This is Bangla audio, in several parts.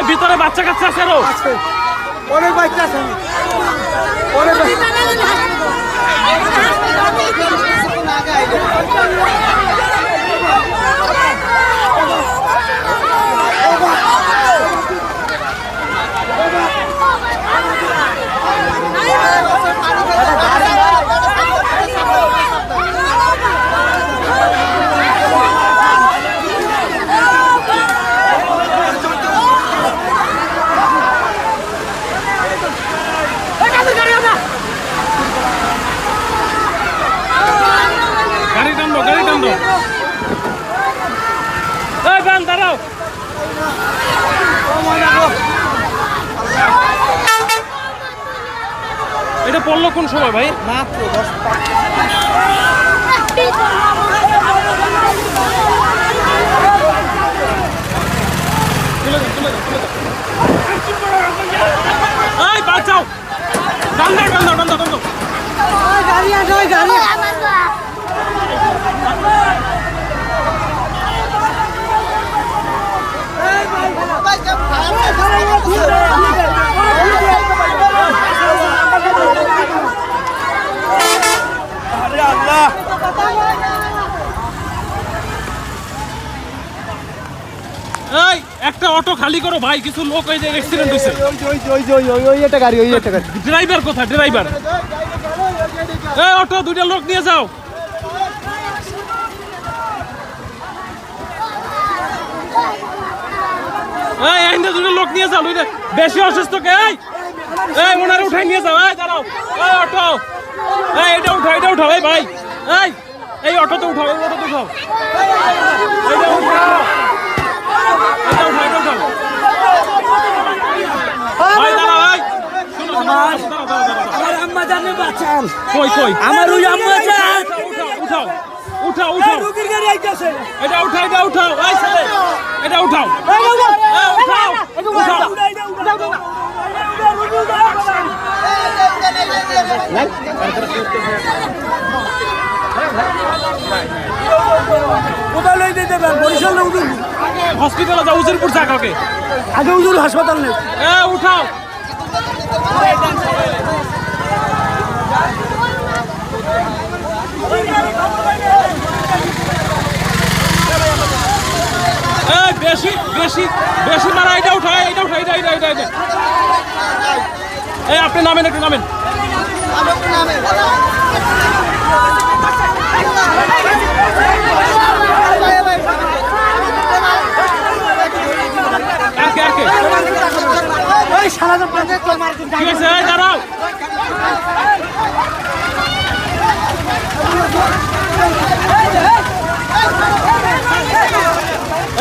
ভিতরে বাচ্চা কাচ্চা আছে আরো অনেক বাচ্চা আছে দাঁড়াও এটা পড়লো কোন সময় ভাই? মাত্র 10 বাঁচাও গাড়ি আছে গাড়ি একটা অটো খালি করো ভাই, কিছু লোক ওই যে অ্যাক্সিডেন্ট হয়েছে। ওই একটা গাড়ি ড্রাইভার কোথায়? ড্রাইভার এই অটো দুইটা লোক নিয়ে যাও। এই আইন্দা দুটো লোক নিয়ে যাও, বেশি অসুস্থ কে? এই ওনারে উঠাই নিয়ে যাও। এই দাঁড়াও, এই অটো, এই এটা উঠাও এই ভাই, এই অটোতে উঠাও, এই অটোতে উঠাও, এটা উঠাও, ভাই দাঁড়াও, এই আমার আম্মা জানে বাঁচান। কই আমার ওই আম্মা জান। উঠাও রুগীর গাড়ি আইতাছে। এটা উঠাও, এই ছেলে এটা উঠাও, কোথায় লই দিতে পারেন? বরিশাল না উজুর? হসপিটালে যাও, উজিরপুর যা কাকে আগে উজুর হাসপাতাল নেই। উঠাও। বেশি মারা, এটা উঠাও। এই আপনি নামেন, একটু নামেন। কি হয়েছে? দাঁড়াও,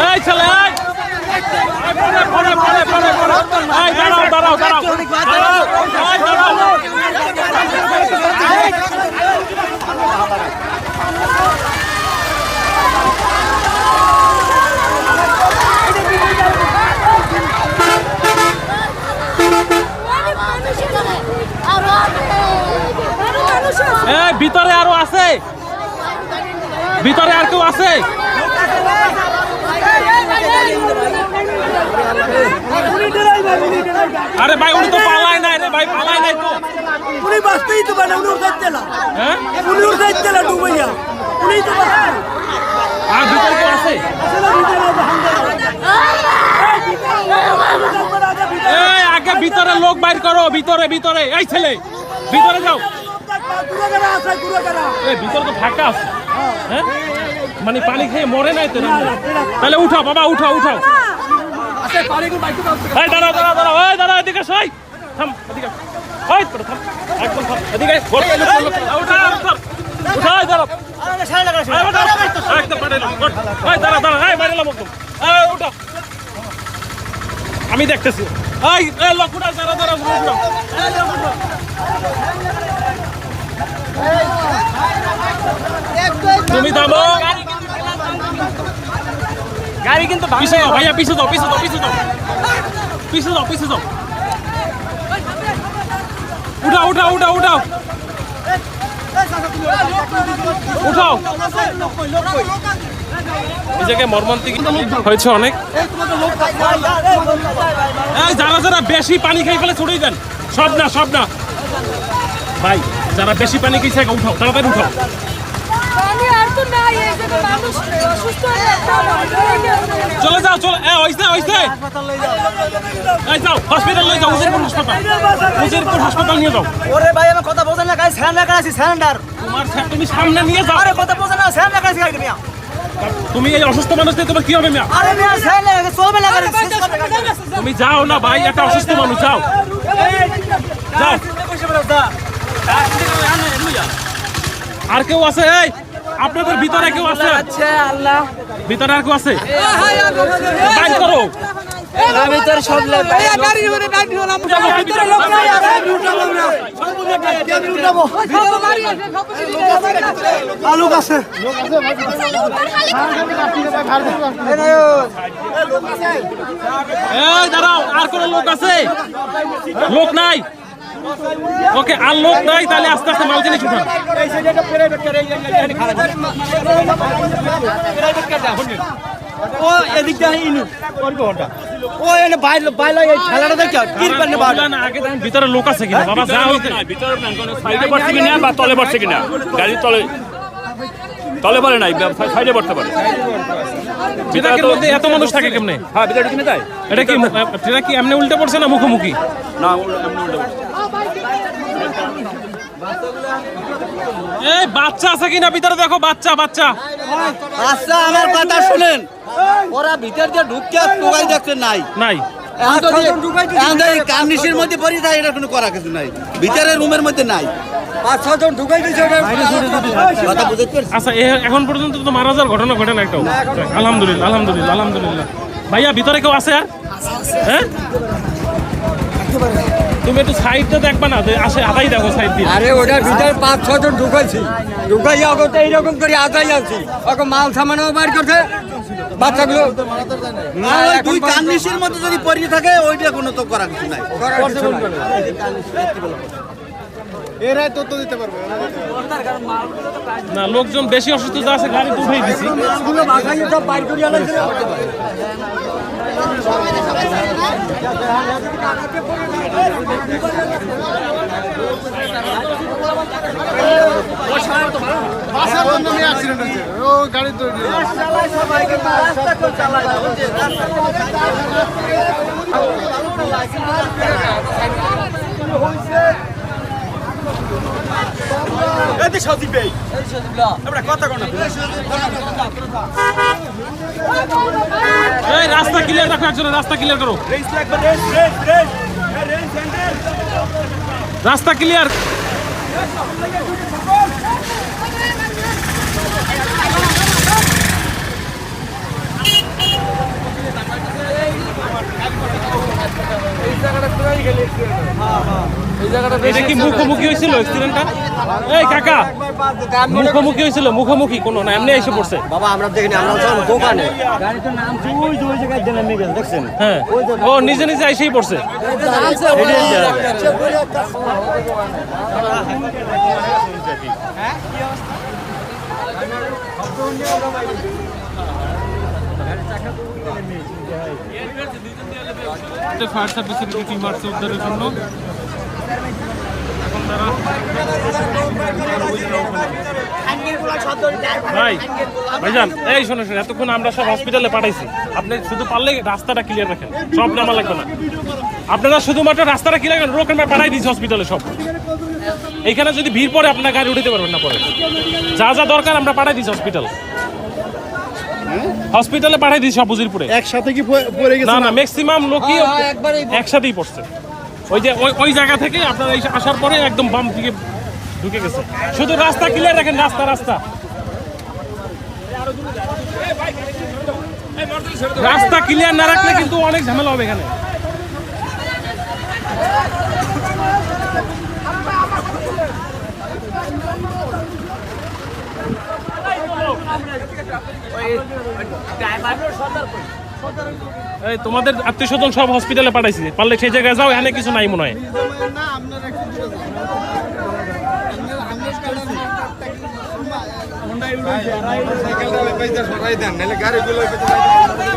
এই ছেলে, দাঁড়াও। ভিতরে আরো আছে, ভিতরে আর কেউ আছে? আরে ভাই উনি তো পালায় নাই রে ভাই, পালায় নাই তো। উনি বাঁচতেই তো পারে, উনি উঠাইতে না। হ্যাঁ, উনি উঠাইতে না ডুবাইয়া, উনি তো বাঁচতে। আর ভিতরে কেউ আছে? এই আগে ভিতরে লোক বাইর করো, ভিতরে এই ছেলে ভিতরে যাও। এই ভিতরে তো ফাঁকা আছে, হ্যাঁ মানে পানি খেয়ে মরে নাই তো। তাহলে উঠাও বাবা, উঠাও। এই দাঁড়াও, এদিকে সই থাম, এদিকে থাম, একদম থাম, এদিকে আমি দেখতেছি। তুমি থামো, গাড়ি কিন্তু ভাইয়া পিছু দাও। উঠাও। উঠাও। এই জায়গায় মর্মান্তিক হয়েছে অনেক। এই যারা যারা বেশি পানি খাই ফেলে ছড়িয়ে দেন, সব না সব না ভাই, যারা বেশি পানি খেয়েছে উঠাও, তাড়াতাড়ি উঠাও। চলে যাও চলে, যাও হসপিটাল নিয়ে যাও, উজিরপুর হাসপাতাল, উজিরপুর হাসপাতাল নিয়ে যাও। ওরে ভাই আমার কথা বোঝেন না, গাড়ি স্যান্ডার কাছে স্যান্ডার। তুমি সামনে নিয়ে যাও। আরে কথা বোঝেন না, স্যান্ডার কাছে গাড়ি মিয়া। তুমি এই অসুস্থ মানুষ দিয়ে তোমার কি হবে মিয়া? আরে মিয়া স্যান্ডার কাছে চলবে না গাড়ি। তুমি যাও না ভাই, একটা অসুস্থ মানুষ, যাও যাও। আর কেউ আছে? এই আপনাদের ভিতরে কেউ আছে? আচ্ছা আল্লাহ, ভিতরে আর কেউ আছে? বাইর করো। ভিতরে সব লোক গাড়ির উপরে গাড়ি হলাম, ভিতরে লোক নাই, গাড়ি উঠাবো না, গাড়ি উঠাবো, ভিতরে গাড়ি আছে, আলু আছে, এই দাঁড়াও, আর কোন লোক আছে? লোক নাই? ওকে, আর লোক নাই, তাহলে আস্তে আস্তে মাল জিনিস উঠান। ও এদিকটা ইনু ও এনে বাইরে বাইরে এই খেলাটা দেখো কি করতে পারে না, আগে দেখেন ভিতরে লোক আছে কিনা। বাবা যা হইতে ভিতরে সাইডে পড়ছে কিনা বা তলে পড়ছে কিনা, গাড়ির তলে তলে পড়ে নাই, সাইডে পড়তে পারে। ট্রাকের মধ্যে এত মানুষ থাকে কেমনে? হ্যাঁ ভিতরে কিনে যায় এটা কি ট্রাক কি এমনি উল্টে পড়ছে না মুখোমুখি? না, এমনি উল্টে পড়ছে। এই বাচ্চা আছে কিনা ভিতরে? দেখো বাচ্চা বাচ্চা। আচ্ছা আমার কথা শুনেন, ওরা ভিতর দিয়ে ঢুকে টোকাই দেখতে নাই নাই। কার্নিশের মধ্যে পড়ে যায়, এটা কোনো করা কিছু নাই, ভিতরে রুমের মধ্যে নাই। 5-6 জন ঢুকাই দিয়েছে, কথা বুঝতে পারছি। আচ্ছা এখন পর্যন্ত তো মারা যাওয়ার ঘটনা ঘটে না একটাও? আলহামদুলিল্লাহ আলহামদুলিল্লাহ আলহামদুলিল্লাহ। ভাইয়া ভিতরে কেউ আছে আর? হ্যাঁ তুমি একটু সাইডটা দেখবা না, আসে আদাই দেখো সাইড দিয়ে। আরে ওটার ভিতরে 5-6 জন ঢুকাইছি, ঢুকাই আগতে এইরকম করে আদাই আছি, ওকে মাল সামানও বার করছে বাচ্চাগুলো। দুই কার্নিশের মধ্যে যদি পড়ে থাকে ওইটা কোনো তো করা কিছু নাই। এরাই তথ্য দিতে পারবে না, লোকজন বেশি অসুস্থ যা আছে গাড়ি উঠেই দিছি। সব বাইর করে আনাইছিল। এই রাস্তা ক্লিয়ার রাখো, একজন রাস্তা ক্লিয়ার করো, রাস্তা ক্লিয়ার। এটা কি মুখোমুখি হয়েছিল অ্যাক্সিডেন্টটা? এই কাকা, মুখোমুখি হয়েছিল? মুখোমুখি কোনো না, এমনি এসে পড়ছে। বাবা আমরা দেখিনি, আমরা যখন দোকানে গাড়ি তো নাম ওই যে ওই জায়গায় দেন আমি গেল দেখছেন। হ্যাঁ, ও নিজে নিজে এসেই পড়ছে। ফায়ার সার্ভিসের টিম আসছে উদ্ধারের জন্য। এখন তারা ভাইজান, এই শোনো শোনো, এতক্ষণ আমরা সব হসপিটালে পাঠাইছি, আপনি শুধু পারলে রাস্তাটা ক্লিয়ার রাখেন, সব নামা লাগবে না। আপনারা শুধুমাত্র রাস্তাটা ক্লিয়ার রাখেন, রোক আমরা পাঠাই দিচ্ছি হসপিটালে সব। এইখানে যদি ভিড় পড়ে আপনার গাড়ি উঠাতে পারবেন না, পরে যা যা দরকার আমরা পাঠাই দিচ্ছি হসপিটাল, হসপিটালে পাঠাই দিচ্ছি সব উজিরপুরে। একসাথে কি পড়ে গেছে? না না, ম্যাক্সিমাম লোকই একসাথেই পড়ছে। ওই যে ওই জায়গা থেকে আপনারা আসার পরে একদম বাম দিকে ঢুকে গেছে। শুধু রাস্তা ক্লিয়ার রাখেন, রাস্তা রাস্তা রাস্তা ক্লিয়ার না রাখলে কিন্তু অনেক ঝামেলা হবে এখানে। এই তোমাদের আত্মীয় স্বজন সব হসপিটালে পাঠাইছি, পারলে সেই জায়গায় যাও, এখানে কিছু নাই মনে হয়।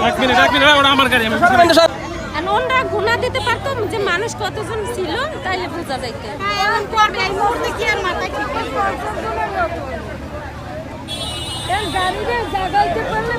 এক মিনিট ওটা আমার গাড়ি আমি ওনারা গুণা দিতে পারতো যে মানুষ কতজন ছিল তাইলে বোঝা যাইত এখন করবে এই মুহূর্তে কি আর মাথা ঠিক এই গাড়িতে জাগাইতে পারলে